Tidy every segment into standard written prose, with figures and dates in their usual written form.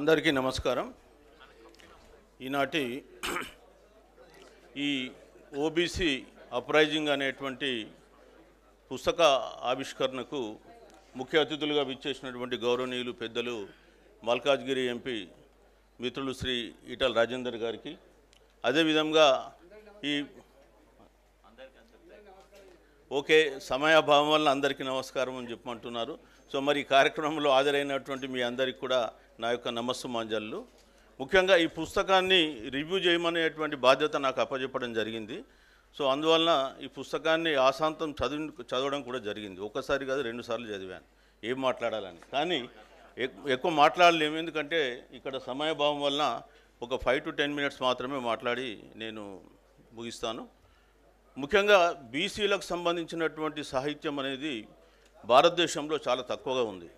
అందరికీ నమస్కారం. ఈనాటి ఈ ఓబీసీ అప్రైజింగ్ అనేటువంటి పుస్తక ఆవిష్కరణకు ముఖ్య అతిథులుగా విచ్చేసినటువంటి గౌరవనీయులు పెద్దలు మల్కాజ్గిరి ఎంపీ మిత్రులు శ్రీ ఈటల రాజేందర్ గారికి, అదేవిధంగా ఈ ఓకే సమయాభావం వల్ల అందరికీ నమస్కారం అని చెప్పమంటున్నారు. సో మరి ఈ కార్యక్రమంలో హాజరైనటువంటి మీ అందరికీ కూడా నా యొక్క నమస్సుమాంజలు. ముఖ్యంగా ఈ పుస్తకాన్ని రివ్యూ చేయమనేటువంటి బాధ్యత నాకు అప్పచెప్పడం జరిగింది. సో అందువలన ఈ పుస్తకాన్ని ఆశాంతం చదవడం కూడా జరిగింది. ఒకసారి కాదు, 2 సార్లు చదివాను ఏం మాట్లాడాలని. కానీ ఎక్కువ మాట్లాడలేము, ఎందుకంటే ఇక్కడ సమయభావం వలన ఒక 5 to 10 minutes మాత్రమే మాట్లాడి నేను ముగిస్తాను. ముఖ్యంగా బీసీలకు సంబంధించినటువంటి సాహిత్యం అనేది భారతదేశంలో చాలా తక్కువగా ఉంది.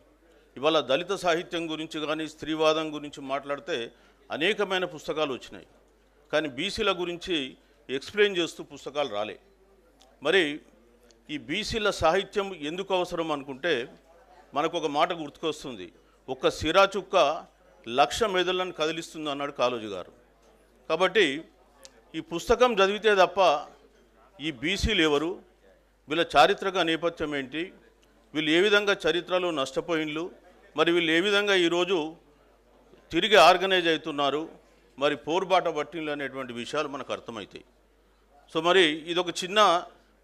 ఇవాళ దళిత సాహిత్యం గురించి కానీ స్త్రీవాదం గురించి మాట్లాడితే అనేకమైన పుస్తకాలు వచ్చినాయి, కానీ బీసీల గురించి ఎక్స్ప్లెయిన్ చేస్తూ పుస్తకాలు రాలే. మరి ఈ బీసీల సాహిత్యం ఎందుకు అవసరం అనుకుంటే మనకు ఒక మాట గుర్తుకొస్తుంది, ఒక్క సిరా చుక్క 1,00,000 మెదళ్ళను కదిలిస్తుంది అన్నాడు కాళోజీ గారు. కాబట్టి ఈ పుస్తకం చదివితే తప్ప ఈ బీసీలు ఎవరు, వీళ్ళ చారిత్రక నేపథ్యం ఏంటి, వీళ్ళు ఏ విధంగా చరిత్రలో నష్టపోయిన్లు, మరి వీళ్ళు ఏ విధంగా ఈరోజు తిరిగి ఆర్గనైజ్ అవుతున్నారు, మరి పోరుబాట పట్టిన్లు అనేటువంటి విషయాలు మనకు అర్థమవుతాయి. సో మరి ఇదొక చిన్న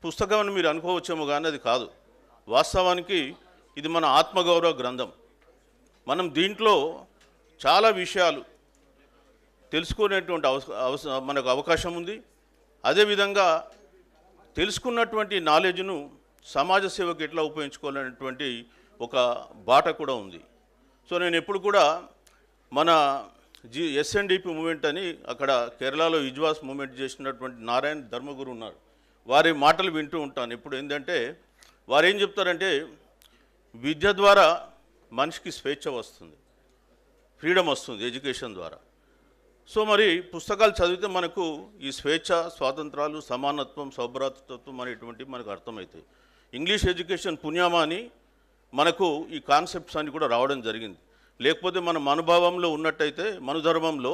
పుస్తకం అని మీరు అనుకోవచ్చేమో, కానీ అది కాదు. వాస్తవానికి ఇది మన ఆత్మగౌరవ గ్రంథం. మనం దీంట్లో చాలా విషయాలు తెలుసుకునేటువంటి మనకు అవకాశం ఉంది. అదేవిధంగా తెలుసుకున్నటువంటి నాలెడ్జ్ను సమాజ సేవకు ఎట్లా ఉపయోగించుకోవాలనేటువంటి ఒక బాట కూడా ఉంది. సో నేను ఎప్పుడు కూడా మన ఎస్ఎన్డిపి మూమెంట్ అని అక్కడ కేరళలో ఇజ్వాస్ మూమెంట్ చేసినటువంటి నారాయణ ధర్మగురు ఉన్నారు, వారి మాటలు వింటూ ఉంటాను. ఇప్పుడు ఏంటంటే వారు ఏం చెప్తారంటే విద్య ద్వారా మనిషికి స్వేచ్ఛ వస్తుంది, ఫ్రీడమ్ వస్తుంది ఎడ్యుకేషన్ ద్వారా. సో మరి పుస్తకాలు చదివితే మనకు ఈ స్వేచ్ఛ, స్వాతంత్రాలు, సమానత్వం, సౌభ్రాతృత్వం అనేటువంటివి మనకు అర్థమవుతాయి. ఇంగ్లీష్ ఎడ్యుకేషన్ పుణ్యమా అని మనకు ఈ కాన్సెప్ట్స్ అన్ని కూడా రావడం జరిగింది. లేకపోతే మన మనోభావంలో ఉన్నట్టయితే మనుధర్మంలో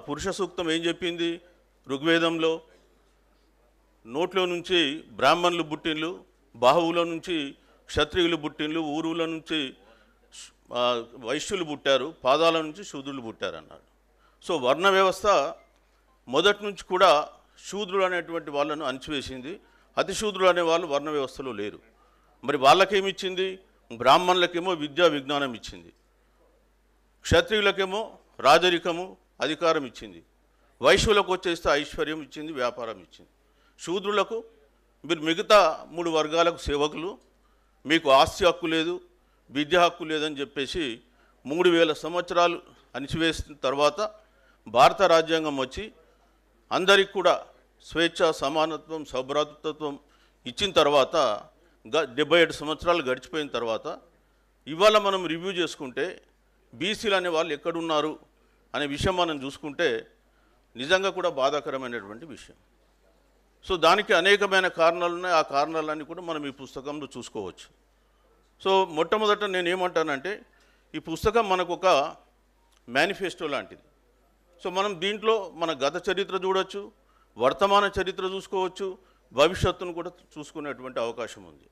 పురుష సూక్తం ఏం చెప్పింది, ఋగ్వేదంలో నోట్లో నుంచి బ్రాహ్మణులు పుట్టిన్లు, బాహువుల నుంచి క్షత్రియులు పుట్టిన్లు, ఊరువుల నుంచి వైశ్యులు పుట్టారు, పాదాల నుంచి శూద్రులు పుట్టారు అన్నాడు. సో వర్ణ వ్యవస్థ మొదటి నుంచి కూడా శూద్రులు అనేటువంటి వాళ్ళను అణిచివేసింది. అతిశూద్రులు అనే వాళ్ళు వర్ణ వ్యవస్థలో లేరు. మరి వాళ్ళకేమిచ్చింది, బ్రాహ్మణులకేమో విద్యా విజ్ఞానం ఇచ్చింది, క్షత్రియులకేమో రాజరికము అధికారం ఇచ్చింది, వైశ్యులకు వచ్చేస్తే ఐశ్వర్యం ఇచ్చింది, వ్యాపారం ఇచ్చింది. శూద్రులకు మీరు మిగతా 3 వర్గాలకు సేవకులు, మీకు ఆస్తి హక్కు లేదు, విద్యా హక్కు లేదని చెప్పేసి 3000 సంవత్సరాలు అణిచివేసిన తర్వాత భారత రాజ్యాంగం వచ్చి అందరికి కూడా స్వేచ్ఛ, సమానత్వం, సౌభ్రాతృత్వం ఇచ్చిన తర్వాత 77 సంవత్సరాలు గడిచిపోయిన తర్వాత ఇవాళ మనం రివ్యూ చేసుకుంటే బీసీలు అనే వాళ్ళు ఎక్కడున్నారు అనే విషయం మనం చూసుకుంటే నిజంగా కూడా బాధాకరమైనటువంటి విషయం. సో దానికి అనేకమైన కారణాలు ఉన్నాయి. ఆ కారణాలన్నీ కూడా మనం ఈ పుస్తకంలో చూసుకోవచ్చు. సో మొట్టమొదట నేనేమంటానంటే ఈ పుస్తకం మనకు ఒక మేనిఫెస్టో లాంటిది. సో మనం దీంట్లో మన గత చరిత్ర చూడవచ్చు, వర్తమాన చరిత్ర చూసుకోవచ్చు, భవిష్యత్తును కూడా చూసుకునేటువంటి అవకాశం ఉంది.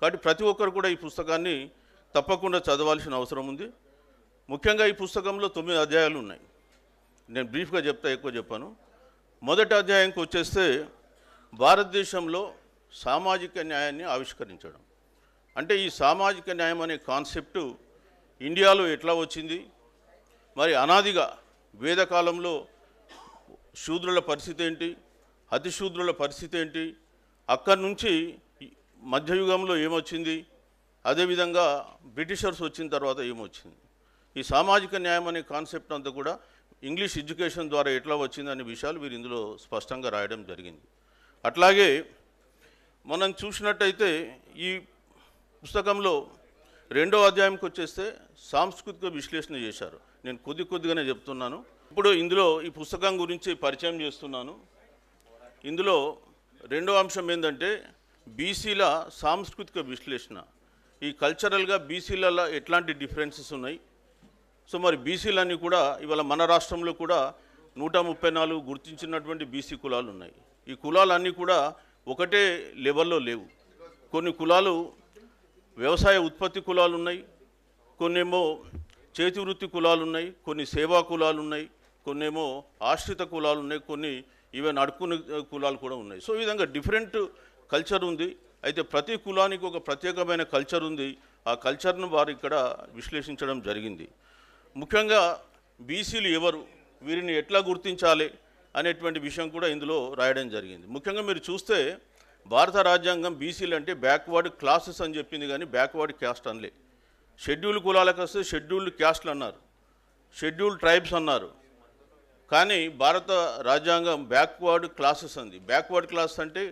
కాబట్టి ప్రతి ఒక్కరు కూడా ఈ పుస్తకాన్ని తప్పకుండా చదవాల్సిన అవసరం ఉంది. ముఖ్యంగా ఈ పుస్తకంలో 9 అధ్యాయాలు ఉన్నాయి. నేను బ్రీఫ్గా చెప్తా, ఎక్కువ చెప్పాను. మొదటి అధ్యాయంకి వచ్చేస్తే భారతదేశంలో సామాజిక న్యాయాన్ని ఆవిష్కరించడం. అంటే ఈ సామాజిక న్యాయం అనే కాన్సెప్టు ఇండియాలో ఎట్లా వచ్చింది, మరి అనాదిగా వేదకాలంలో శూద్రుల పరిస్థితి ఏంటి, అతిశూద్రుల పరిస్థితి ఏంటి, అక్కడి నుంచి మధ్యయుగంలో ఏమొచ్చింది, అదేవిధంగా బ్రిటిషర్స్ వచ్చిన తర్వాత ఏమొచ్చింది. ఈ సామాజిక న్యాయం అనే కాన్సెప్ట్ అంతా కూడా ఇంగ్లీష్ ఎడ్యుకేషన్ ద్వారా ఎట్లా వచ్చింది అనే విషయాలు వీరు ఇందులో స్పష్టంగా రాయడం జరిగింది. అట్లాగే మనం చూసినట్టయితే ఈ పుస్తకంలో 2వ అధ్యాయంకి వచ్చేస్తే సాంస్కృతిక విశ్లేషణ చేశారు. నేను కొద్దిగానే చెప్తున్నాను. ఇప్పుడు ఇందులో ఈ పుస్తకం గురించి పరిచయం చేస్తున్నాను. ఇందులో 2వ అంశం ఏంటంటే బీసీల సాంస్కృతిక విశ్లేషణ. ఈ కల్చరల్గా బీసీలలో ఎట్లాంటి డిఫరెన్సెస్ ఉన్నాయి, సో మరి బీసీలన్నీ కూడా ఇవాళ మన రాష్ట్రంలో కూడా 134 గుర్తించినటువంటి బీసీ కులాలు ఉన్నాయి. ఈ కులాలన్నీ కూడా ఒకటే లెవెల్లో లేవు. కొన్ని కులాలు వ్యవసాయ ఉత్పత్తి కులాలు ఉన్నాయి, కొన్నేమో చేతి వృత్తి కులాలు ఉన్నాయి, కొన్ని సేవా కులాలు ఉన్నాయి, కొన్నేమో ఆశ్రిత కులాలు ఉన్నాయి, కొన్ని ఈవెన్ అడుక్కునే కులాలు కూడా ఉన్నాయి. సో ఈ విధంగా డిఫరెంట్ కల్చర్ ఉంది. అయితే ప్రతి కులానికి ఒక ప్రత్యేకమైన కల్చర్ ఉంది. ఆ కల్చర్ను వారు ఇక్కడ విశ్లేషించడం జరిగింది. ముఖ్యంగా బీసీలు ఎవరు, వీరిని ఎట్లా గుర్తించాలి అనేటువంటి విషయం కూడా ఇందులో రాయడం జరిగింది. ముఖ్యంగా మీరు చూస్తే భారత రాజ్యాంగం బీసీలు అంటే బ్యాక్వర్డ్ క్లాసెస్ అని చెప్పింది, కానీ బ్యాక్వర్డ్ క్యాస్ట్ అనలే. షెడ్యూల్డ్ కులాలకు వస్తే షెడ్యూల్డ్ క్యాస్ట్లు అన్నారు, షెడ్యూల్డ్ ట్రైబ్స్ అన్నారు. కానీ భారత రాజ్యాంగం బ్యాక్వర్డ్ క్లాసెస్ అంది. బ్యాక్వర్డ్ క్లాస్ అంటే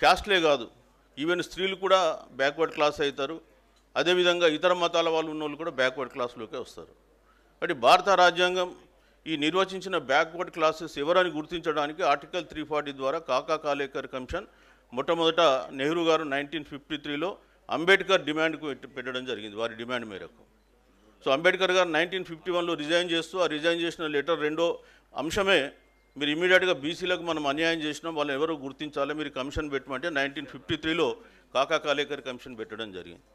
క్యాస్ట్లే కాదు, ఈవెన్ స్త్రీలు కూడా బ్యాక్వర్డ్ క్లాస్ అవుతారు. అదేవిధంగా ఇతర మతాల వాళ్ళు ఉన్న వాళ్ళు కూడా బ్యాక్వర్డ్ క్లాస్లోకే వస్తారు. కాబట్టి భారత రాజ్యాంగం ఈ నిర్వచించిన బ్యాక్వర్డ్ క్లాసెస్ ఎవరని గుర్తించడానికి ఆర్టికల్ 340 ద్వారా కాకా కాలేకర్ కమిషన్ మొట్టమొదట నెహ్రూ గారు 1953లో అంబేద్కర్ డిమాండ్కు పెట్టడం జరిగింది, వారి డిమాండ్ మేరకు. సో అంబేద్కర్ గారు 1951లో రిజైన్ చేస్తూ ఆ రిజైన్ చేసిన లెటర్ రెండో అంశమే మీరు ఇమీడియట్గా బీసీలకు మనం అన్యాయం చేసినాం, వాళ్ళని ఎవరో గుర్తించాలి, మీరు కమిషన్ పెట్టమంటే 1953లో కాకా కాలేకర్ కమిషన్ పెట్టడం జరిగింది.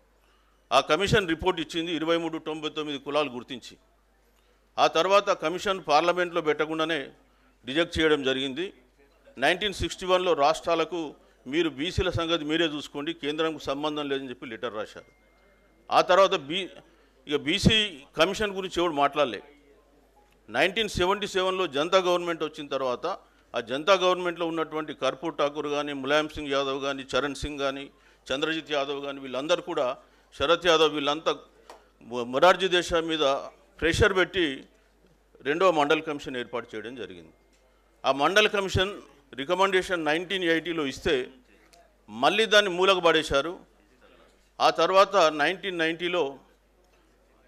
ఆ కమిషన్ రిపోర్ట్ ఇచ్చింది 2399 కులాలు గుర్తించి. ఆ తర్వాత కమిషన్ పార్లమెంట్లో పెట్టకుండానే రిజెక్ట్ చేయడం జరిగింది. 1961లో రాష్ట్రాలకు మీరు బీసీల సంగతి మీరే చూసుకోండి, కేంద్రంకు సంబంధం లేదని చెప్పి లెటర్ రాశారు. ఆ తర్వాత బీసీ కమిషన్ గురించి ఎవడు మాట్లాడలే. 1977లో జనతా గవర్నమెంట్ వచ్చిన తర్వాత ఆ జనతా గవర్నమెంట్లో ఉన్నటువంటి కర్పూర్ ఠాకూర్ కానీ, ములాయం సింగ్ యాదవ్ కానీ, చరణ్ సింగ్ కానీ, చంద్రజిత్ యాదవ్ కానీ, వీళ్ళందరూ కూడా, శరత్ యాదవ్, వీళ్ళంతా మొరార్జీ దేశాయ్ మీద ప్రెషర్ పెట్టి రెండవ మండల్ కమిషన్ ఏర్పాటు చేయడం జరిగింది. ఆ మండల్ కమిషన్ రికమెండేషన్ 1980లో ఇస్తే మళ్ళీ దాన్ని మూలకు పడేశారు. ఆ తర్వాత 1990లో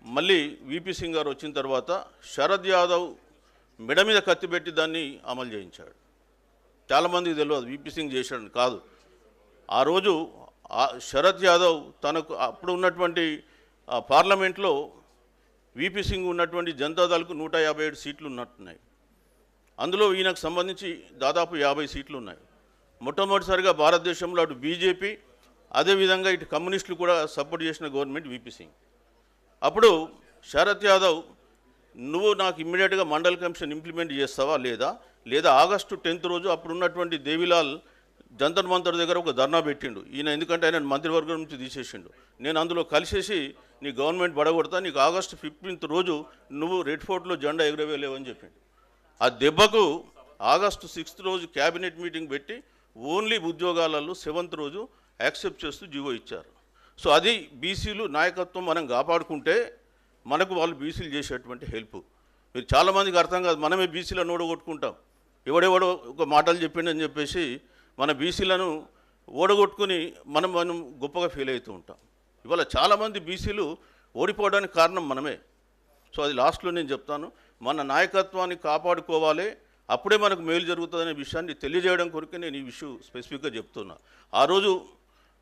మళ్ళీ విపి సింగ్ గారు వచ్చిన తర్వాత శరద్ యాదవ్ మెడ మీద కత్తి పెట్టి దాన్ని అమలు చేయించాడు. చాలామందికి తెలియదు విపి సింగ్ చేశాడని. కాదు, ఆ రోజు శరద్ యాదవ్ తనకు అప్పుడు ఉన్నటువంటి పార్లమెంట్లో విపి సింగ్ ఉన్నటువంటి జనతాదళ్కు 157 సీట్లు ఉన్నట్టున్నాయి. అందులో ఈయనకు సంబంధించి దాదాపు 50 సీట్లు ఉన్నాయి. మొట్టమొదటిసారిగా భారతదేశంలో అటు బీజేపీ అదేవిధంగా ఇటు కమ్యూనిస్టులు కూడా సపోర్ట్ చేసిన గవర్నమెంట్ విపి సింగ్. అప్పుడు శరత్ యాదవ్, నువ్వు నాకు ఇమ్మీడియట్గా మండల్ కమిషన్ ఇంప్లిమెంట్ చేస్తావా లేదా ఆగస్టు 10th రోజు అప్పుడున్నటువంటి దేవిలాల్ జంతర్ మంతర్ దగ్గర ఒక ధర్నా పెట్టిండు. ఈయన ఎందుకంటే ఆయన మంత్రివర్గం నుంచి తీసేసిండు. నేను అందులో కలిసేసి నీ గవర్నమెంట్ బడగొడతా, నీకు ఆగస్టు 15th రోజు నువ్వు రెడ్ ఫోర్ట్లో జెండా ఎగురవేయలేవని చెప్పిండు. ఆ దెబ్బకు ఆగస్టు 6th రోజు క్యాబినెట్ మీటింగ్ పెట్టి ఓన్లీ ఉద్యోగాలలో 7th రోజు యాక్సెప్ట్ చేస్తూ జీవో ఇచ్చారు. సో అది బీసీలు నాయకత్వం మనం కాపాడుకుంటే మనకు వాళ్ళు బీసీలు చేసేటువంటి హెల్ప్. మీరు చాలామందికి అర్థం కాదు, మనమే బీసీలను ఓడగొట్టుకుంటాం. ఎవడెవడో ఒక మాటలు చెప్పిండని చెప్పేసి మన బీసీలను ఓడగొట్టుకుని మనం గొప్పగా ఫీల్ అవుతూ ఉంటాం. ఇవాళ చాలామంది బీసీలు ఓడిపోవడానికి కారణం మనమే. సో అది లాస్ట్లో నేను చెప్తాను, మన నాయకత్వాన్ని కాపాడుకోవాలి, అప్పుడే మనకు మేలు జరుగుతుందనే విషయాన్ని తెలియజేయడం కొరకే నేను ఈ విషయం స్పెసిఫిక్గా చెప్తున్నా. ఆ రోజు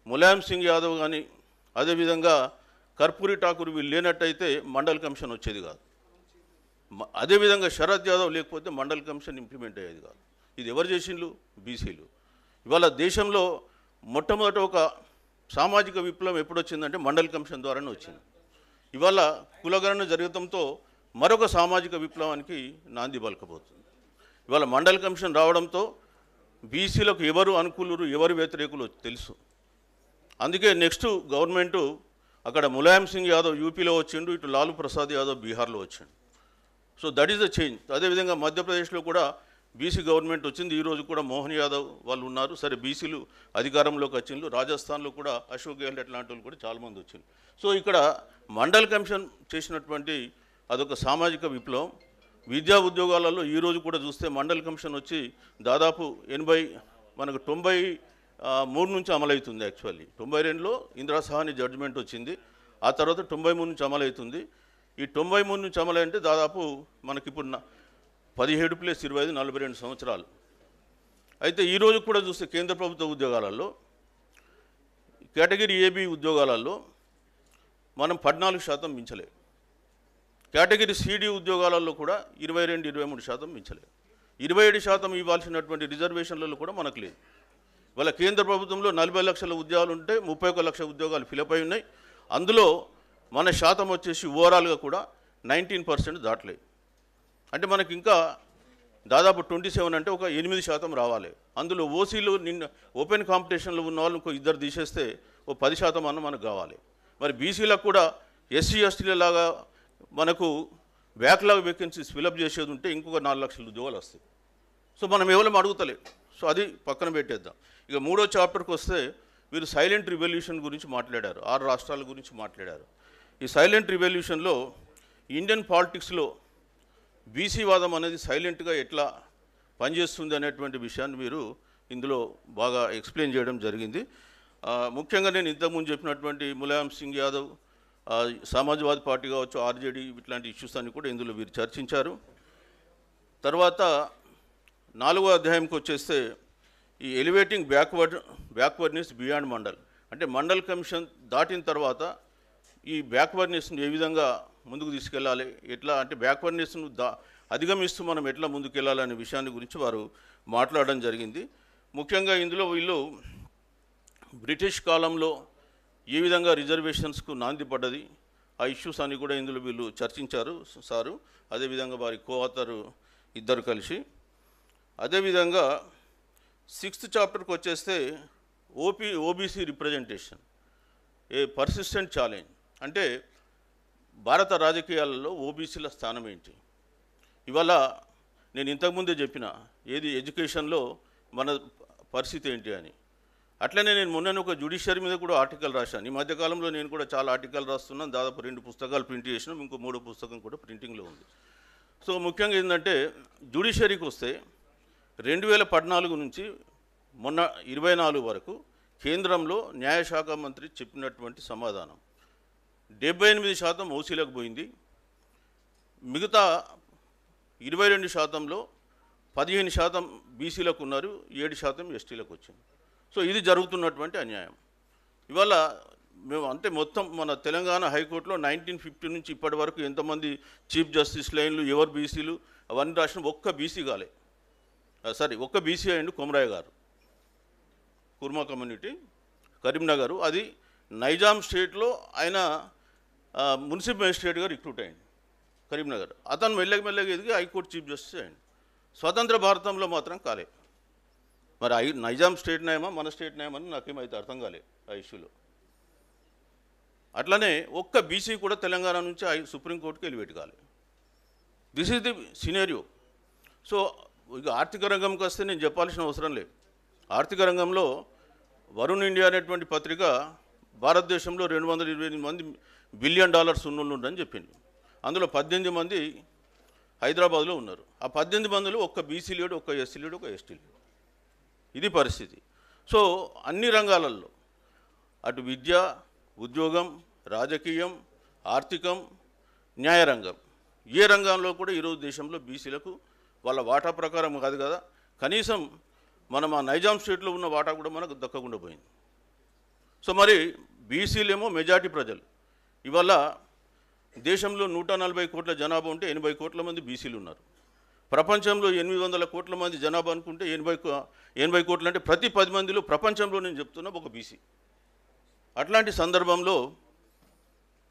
ములాయం సింగ్ యాదవ్ కానీ అదేవిధంగా కర్పూరి ఠాకూర్ వీళ్ళు లేనట్టయితే మండల్ కమిషన్ వచ్చేది కాదు. అదేవిధంగా శరద్ యాదవ్ లేకపోతే మండల్ కమిషన్ ఇంప్లిమెంట్ అయ్యేది కాదు. ఇది ఎవరు చేసిండ్రు? బీసీలు. ఇవాళ దేశంలో మొట్టమొదట ఒక సామాజిక విప్లవం ఎప్పుడు వచ్చిందంటే మండల్ కమిషన్ ద్వారానే వచ్చింది. ఇవాళ కులగణన జరగడంతో మరొక సామాజిక విప్లవానికి నాంది పలకబోతుంది. ఇవాళ మండల్ కమిషన్ రావడంతో బీసీలకు ఎవరు అనుకూలురు ఎవరు వ్యతిరేకులు తెలుసు. అందుకే నెక్స్ట్ గవర్నమెంటు అక్కడ ములాయం సింగ్ యాదవ్ యూపీలో వచ్చిండు, ఇటు లాలూ ప్రసాద్ యాదవ్ బీహార్లో వచ్చిండు. So that is the change. అదేవిధంగా మధ్యప్రదేశ్లో కూడా బీసీ గవర్నమెంట్ వచ్చింది. ఈరోజు కూడా మోహన్ యాదవ్ వాళ్ళు ఉన్నారు. సరే, బీసీలు అధికారంలోకి వచ్చిండ్రు. రాజస్థాన్లో కూడా అశోక్ గెహ్లోట్ లాంటి వాళ్ళు కూడా చాలామంది వచ్చిండ్రు. సో ఇక్కడ మండల్ కమిషన్ చేసినటువంటి అదొక సామాజిక విప్లవం. విద్యా ఉద్యోగాలలో ఈరోజు కూడా చూస్తే మండల్ కమిషన్ వచ్చి దాదాపు 93 నుంచి అమలవుతుంది. యాక్చువల్లీ 92లో ఇందిరా సహాని జడ్జిమెంట్ వచ్చింది. ఆ తర్వాత 93 నుంచి అమలవుతుంది. ఈ 93 నుంచి అమలంటే దాదాపు మనకిప్పుడు 17 + 25 42 సంవత్సరాలు. అయితే ఈరోజు కూడా చూస్తే కేంద్ర ప్రభుత్వ ఉద్యోగాలలో కేటగిరీ ఏబి ఉద్యోగాలలో మనం 14% మించలే. కేటగిరీ సిడి ఉద్యోగాలలో కూడా 22-23% మించలేదు. 27% ఇవ్వాల్సినటువంటి రిజర్వేషన్లలో కూడా మనకు లేదు. ఇవాళ కేంద్ర ప్రభుత్వంలో 40 లక్షల ఉద్యోగాలు ఉంటే 31 లక్షల ఉద్యోగాలు ఫిలప్ అయి ఉన్నాయి. అందులో మన శాతం వచ్చేసి ఓవరాల్గా కూడా 19% దాటలేదు. అంటే మనకి ఇంకా దాదాపు 27 అంటే ఒక 8% రావాలి. అందులో ఓసీలు నిన్న ఓపెన్ కాంపిటీషన్లో ఉన్న వాళ్ళు ఇంకో ఇద్దరు తీసేస్తే ఓ 10% అన్న మనకు కావాలి. మరి బీసీలకు కూడా ఎస్సీ ఎస్టీల లాగా మనకు బ్యాక్లాగ్ వేకెన్సీస్ ఫిలప్ చేసేది ఉంటే ఇంకొక 4 లక్షల ఉద్యోగాలు వస్తాయి. సో మనం ఎవరం అడుగుతలే. సో అది పక్కన పెట్టేద్దాం. ఇక 3వ చాప్టర్కి వస్తే వీరు సైలెంట్ రివల్యూషన్ గురించి మాట్లాడారు. 6 రాష్ట్రాల గురించి మాట్లాడారు. ఈ సైలెంట్ రివల్యూషన్లో ఇండియన్ పాలిటిక్స్లో బీసీ వాదం అనేది సైలెంట్గా ఎట్లా పనిచేస్తుంది అనేటువంటి విషయాన్ని మీరు ఇందులో బాగా ఎక్స్ప్లెయిన్ చేయడం జరిగింది. ముఖ్యంగా నేను ఇంతకుముందు చెప్పినటువంటి ములాయం సింగ్ యాదవ్, సమాజ్వాదీ పార్టీ కావచ్చు, ఆర్జేడీ ఇట్లాంటి ఇష్యూస్ అన్ని కూడా ఇందులో వీరు చర్చించారు. తర్వాత 4వ అధ్యాయంకి వచ్చేస్తే ఈ ఎలివేటింగ్ బ్యాక్వర్డ్నెస్ బియాండ్ మండల్, అంటే మండల్ కమిషన్ దాటిన తర్వాత ఈ బ్యాక్వర్డ్నెస్ను ఏ విధంగా ముందుకు తీసుకెళ్ళాలి, ఎట్లా అంటే బ్యాక్వర్డ్నెస్ను అధిగమిస్తూ మనం ఎట్లా ముందుకెళ్ళాలనే విషయాన్ని గురించి వారు మాట్లాడడం జరిగింది. ముఖ్యంగా ఇందులో వీళ్ళు బ్రిటిష్ కాలంలో ఏ విధంగా రిజర్వేషన్స్కు నాంది పడ్డది, ఆ ఇష్యూస్ అన్ని కూడా ఇందులో వీళ్ళు చర్చించారు సారు. అదేవిధంగా వారి కోఆథరు ఇద్దరు కలిసి. అదేవిధంగా 6th చాప్టర్కి వచ్చేస్తే ఓబీసీ రిప్రజెంటేషన్ ఏ పర్సిస్టెంట్ ఛాలెంజ్, అంటే భారత రాజకీయాలలో ఓబీసీల స్థానం ఏంటి. ఇవాళ నేను ఇంతకుముందే చెప్పిన ఏది ఎడ్యుకేషన్లో మన పరిస్థితి ఏంటి అని. అట్లనే నేను మొన్న ఒక జ్యుడిషియరీ మీద కూడా ఆర్టికల్ రాశాను. ఈ మధ్యకాలంలో నేను కూడా చాలా ఆర్టికల్ రాస్తున్నాను. దాదాపు 2 పుస్తకాలు ప్రింట్ చేసినాం, ఇంకో 3వ పుస్తకం కూడా ప్రింటింగ్లో ఉంది. సో ముఖ్యంగా ఏంటంటే జ్యుడిషియరీకి వస్తే 2014 నుంచి మొన్న 24 వరకు కేంద్రంలో న్యాయశాఖ మంత్రి చెప్పినటువంటి సమాధానం 78% ఓసీలకు పోయింది. మిగతా 22%లో 15% బీసీలకు ఉన్నారు, 7% ఎస్టీలకు వచ్చింది. సో ఇది జరుగుతున్నటువంటి అన్యాయం. ఇవాళ మేము అంటే మొత్తం మన తెలంగాణ హైకోర్టులో 1950 నుంచి ఇప్పటి వరకు ఎంతమంది చీఫ్ జస్టిస్ లైన్లు, ఎవరు బీసీలు అవన్నీ రాసిన ఒక్క బీసీ కాలే. ఒక్క బీసీ అయ్యిండు కొమరయ్య గారు, కుర్మా కమ్యూనిటీ, కరీంనగర్. అది నైజాం స్టేట్లో ఆయన మున్సిపల్ మేజిస్ట్రేట్గా రిక్రూట్ అయ్యింది కరీంనగర్. అతను మెల్లగా ఎదిగి హైకోర్టు చీఫ్ జస్టిస్ అయ్యింది. స్వతంత్ర భారతంలో మాత్రం కాలే. మరి నైజాం స్టేట్ న్యాయమా మన స్టేట్ న్యాయమని నాకేమైతే అర్థం కాలే ఆ ఇష్యూలో. అట్లనే ఒక్క బీసీ కూడా తెలంగాణ నుంచి సుప్రీంకోర్టుకి ఎలివేట్ కాలే. This is the scenario. So ఇక ఆర్థిక రంగంకి వస్తే నేను చెప్పాల్సిన అవసరం లేదు. ఆర్థిక రంగంలో వరుణ్ ఇండియా అనేటువంటి పత్రిక భారతదేశంలో 228 మంది $1 బిలియన్ ఉన్నోళ్ళని చెప్పింది. అందులో 18 మంది హైదరాబాద్లో ఉన్నారు. ఆ 18 మందిలో ఒక్క బీసీ లేడు, ఒక్క ఎస్సీ లేడు, ఒక ఎస్టీ లేడు. ఇది పరిస్థితి. సో అన్ని రంగాలలో అటు విద్య, ఉద్యోగం, రాజకీయం, ఆర్థికం, న్యాయరంగం, ఏ రంగంలో కూడా ఈరోజు దేశంలో బీసీలకు వాళ్ళ వాటా ప్రకారం కాదు కదా, కనీసం మనం ఆ నైజాం స్టేట్లో ఉన్న వాటా కూడా మనకు దక్కకుండా పోయింది. సో మరి బీసీలేమో మెజారిటీ ప్రజలు. ఇవాళ దేశంలో 140 కోట్ల జనాభా ఉంటే 80 కోట్ల మంది బీసీలు ఉన్నారు. ప్రపంచంలో 800 కోట్ల మంది జనాభా అనుకుంటే 80 కోట్లు అంటే ప్రతి 10 మందిలో ప్రపంచంలో నేను చెప్తున్నా ఒక బీసీ. అట్లాంటి సందర్భంలో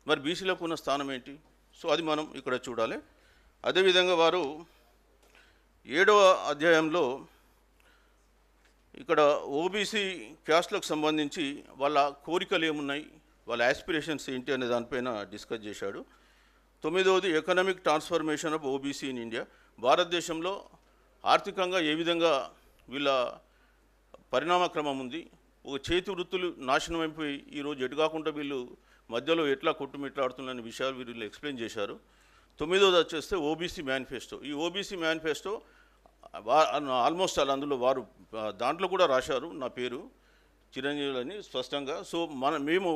మరి బీసీలకు ఉన్న స్థానం ఏంటి? సో అది మనం ఇక్కడ చూడాలి. అదేవిధంగా వారు 7వ అధ్యాయంలో ఇక్కడ ఓబీసీ క్యాస్ట్లకు సంబంధించి వాళ్ళ కోరికలు ఏమున్నాయి, వాళ్ళ యాస్పిరేషన్స్ ఏంటి అనే దానిపైన డిస్కస్ చేశాడు. 9వది economic transformation of OBC in India. భారతదేశంలో ఆర్థికంగా ఏ విధంగా వీళ్ళ పరిణామక్రమం ఉంది, ఒక చేతి వృత్తులు నాశనం అయిపోయి ఈరోజు ఎటు కాకుండా వీళ్ళు మధ్యలో ఎట్లా కొట్టుమిట్లాడుతున్న విషయాలు వీళ్ళు ఎక్స్ప్లెయిన్ చేశారు. 9వది వచ్చేస్తే ఓబీసీ మేనిఫెస్టో. ఈ ఓబీసీ మేనిఫెస్టో ఆల్మోస్ట్ అందులో వారు దాంట్లో కూడా రాశారు నా పేరు చిరంజీవి అని స్పష్టంగా. సో మేము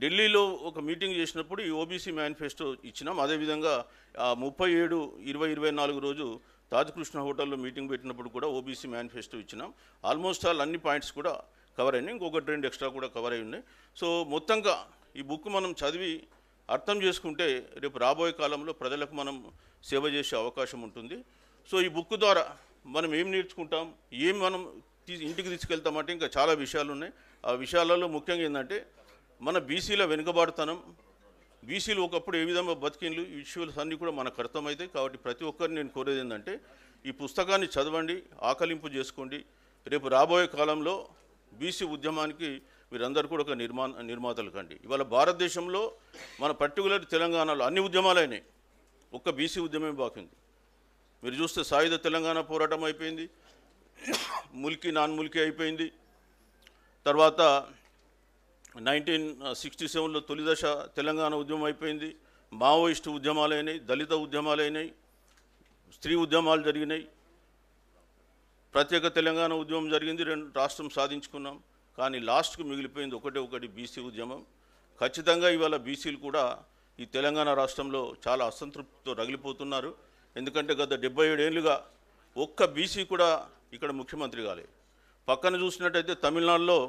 ఢిల్లీలో ఒక మీటింగ్ చేసినప్పుడు ఈ ఓబీసీ మేనిఫెస్టో ఇచ్చినాం. అదేవిధంగా 37/20/24 రోజు తాజకృష్ణ హోటల్లో మీటింగ్ పెట్టినప్పుడు కూడా ఓబీసీ మేనిఫెస్టో ఇచ్చినాం. ఆల్మోస్ట్ అన్ని పాయింట్స్ కూడా కవర్ అయినాయి, ఇంకొకటి 2 ఎక్స్ట్రా కూడా కవర్ అయి ఉన్నాయి. సో మొత్తంగా ఈ బుక్ మనం చదివి అర్థం చేసుకుంటే రేపు రాబోయే కాలంలో ప్రజలకు మనం సేవ చేసే అవకాశం ఉంటుంది. సో ఈ బుక్ ద్వారా మనం ఏం నేర్చుకుంటాం, ఏం మనం ఇంటికి తీసుకెళ్తామంటే ఇంకా చాలా విషయాలు ఉన్నాయి. ఆ విషయాలలో ముఖ్యంగా ఏంటంటే మన బీసీల వెనుకబాటుతనం, బీసీలు ఒకప్పుడు ఏ విధంగా బతికిండ్లు, ఈ విషయాలు అన్నీ కూడా మనకు అర్థమవుతాయి. కాబట్టి ప్రతి ఒక్కరిని నేను కోరేది ఏంటంటే ఈ పుస్తకాన్ని చదవండి, ఆకలింపు చేసుకోండి. రేపు రాబోయే కాలంలో బీసీ ఉద్యమానికి మీరందరూ కూడా ఒక నిర్మాతలు కండి. ఇవాళ భారతదేశంలో మన పర్టికులర్ తెలంగాణలో అన్ని ఉద్యమాలైనాయి, ఒక్క బీసీ ఉద్యమమే బాకింది. మీరు చూస్తే సాయుధ తెలంగాణ పోరాటం అయిపోయింది, ముల్కీ నాన్ ముల్కీ అయిపోయింది. తర్వాత 1967లో తొలి దశ తెలంగాణ ఉద్యమం అయిపోయింది. మావోయిస్టు ఉద్యమాలైనాయి, దళిత ఉద్యమాలైనాయి, స్త్రీ ఉద్యమాలు జరిగినాయి, ప్రత్యేక తెలంగాణ ఉద్యమం జరిగింది, రాష్ట్రం సాధించుకున్నాం. కానీ లాస్ట్కు మిగిలిపోయింది ఒకటి బీసీ ఉద్యమం. ఖచ్చితంగా ఇవాళ బీసీలు కూడా ఈ తెలంగాణ రాష్ట్రంలో చాలా అసంతృప్తితో రగిలిపోతున్నారు. ఎందుకంటే గత 77 ఏళ్ళుగా ఒక్క బీసీ కూడా ఇక్కడ ముఖ్యమంత్రి కాలేదు. పక్కన చూసినట్టయితే తమిళనాడులో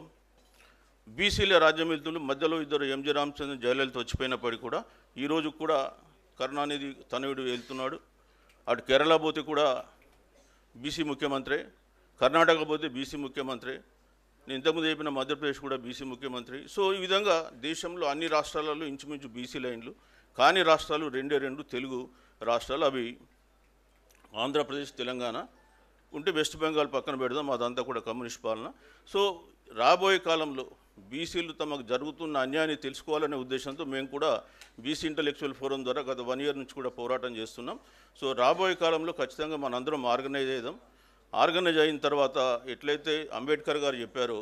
బీసీలే రాజ్యం వెళ్తున్నారు. మధ్యలో ఇద్దరు ఎంజి రామచంద్రన్, జయలలిత వచ్చిపోయినప్పటికీ కూడా ఈరోజు కూడా కరుణానిధి తనయుడు వెళ్తున్నాడు. అటు కేరళ పోతే కూడా బీసీ ముఖ్యమంత్రి, కర్ణాటక పోతే బీసీ ముఖ్యమంత్రి, నేను ఇంతకుముందు చెప్పిన మధ్యప్రదేశ్ కూడా బీసీ ముఖ్యమంత్రి. సో ఈ విధంగా దేశంలో అన్ని రాష్ట్రాలలో ఇంచుమించు బీసీ లైన్లు. కానీ రాష్ట్రాలు రెండు తెలుగు రాష్ట్రాలు, అవి ఆంధ్రప్రదేశ్, తెలంగాణ. ఉంటే వెస్ట్ బెంగాల్ పక్కన పెడదాం, అదంతా కూడా కమ్యూనిస్ట్ పాలన. సో రాబోయే కాలంలో బీసీలు తమకు జరుగుతున్న అన్యాయాన్ని తెలుసుకోవాలనే ఉద్దేశంతో మేము కూడా బీసీ ఇంటలెక్చువల్ ఫోరం ద్వారా గత 1 ఇయర్ నుంచి కూడా పోరాటం చేస్తున్నాం. సో రాబోయే కాలంలో ఖచ్చితంగా మనందరం ఆర్గనైజ్ అయిన తర్వాత ఎట్లయితే అంబేద్కర్ గారు చెప్పారో,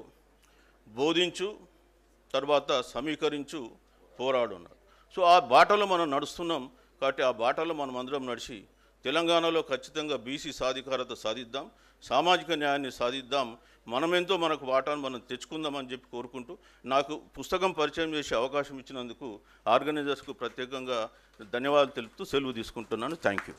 బోధించు, తర్వాత సమీకరించు, పోరాడు అన్నారు. సో ఆ బాటలో మనం నడుస్తున్నాం. కాబట్టి ఆ బాటలో మనం అందరం నడిచి తెలంగాణలో ఖచ్చితంగా బీసీ సాధికారత సాధిద్దాం, సామాజిక న్యాయాన్ని సాధిద్దాం, మనమెంతో మనకు వాటాను మనం తెచ్చుకుందామని చెప్పి కోరుకుంటూ, నాకు పుస్తకం పరిచయం చేసే అవకాశం ఇచ్చినందుకు ఆర్గనైజర్స్కు ప్రత్యేకంగా ధన్యవాదాలు తెలుపుతూ సెలవు తీసుకుంటున్నాను. Thank you.